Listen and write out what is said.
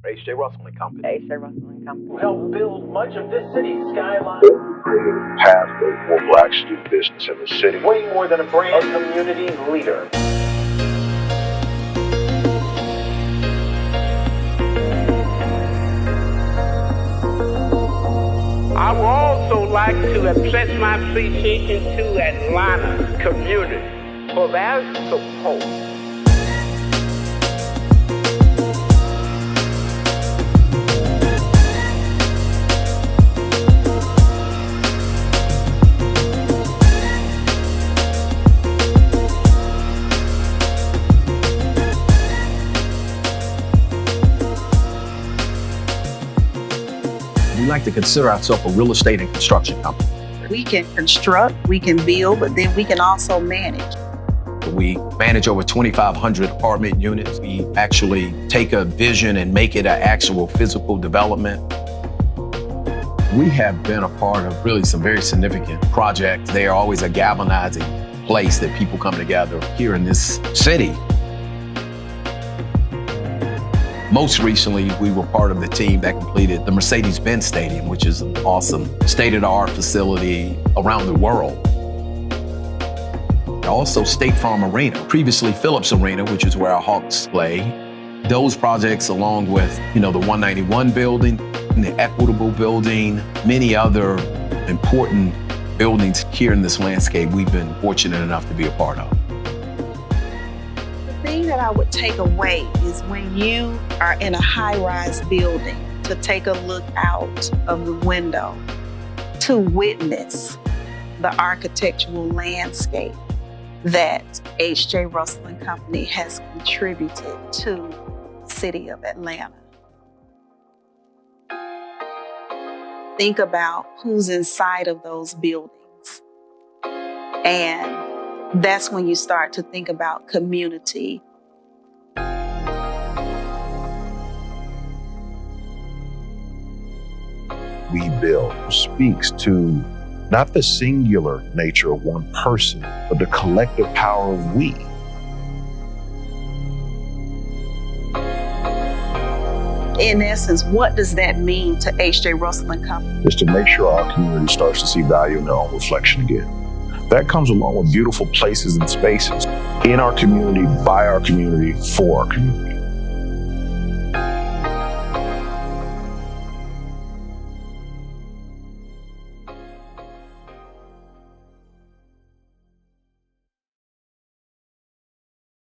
H.J. Russell and Company. H.J. Russell and Company. We helped build much of this city's skyline. Creating a pathway for blacks to do business in the city. Way more than a brand, a community leader. I would also like to express my appreciation to Atlanta community for their support. We like to consider ourselves a real estate and construction company. We can construct, we can build, but then we can also manage. We manage over 2,500 apartment units. We actually take a vision and make it an actual physical development. We have been a part of really some very significant projects. They are always a galvanizing place that people come together here in this city. Most recently, we were part of the team that completed the Mercedes-Benz Stadium, which is an awesome state-of-the-art facility around the world. Also State Farm Arena, previously Phillips Arena, which is where our Hawks play. Those projects, along with, the 191 building, the Equitable building, many other important buildings here in this landscape we've been fortunate enough to be a part of. The thing that I would take away is when you are in a high-rise building, to take a look out of the window to witness the architectural landscape that H.J. Russell and Company has contributed to the city of Atlanta. Think about who's inside of those buildings. And that's when you start to think about community. We build speaks to not the singular nature of one person, but the collective power of we. In essence, what does that mean to H.J. Russell and Company? Is to make sure our community starts to see value in their own reflection again. That comes along with beautiful places and spaces in our community, by our community, for our community.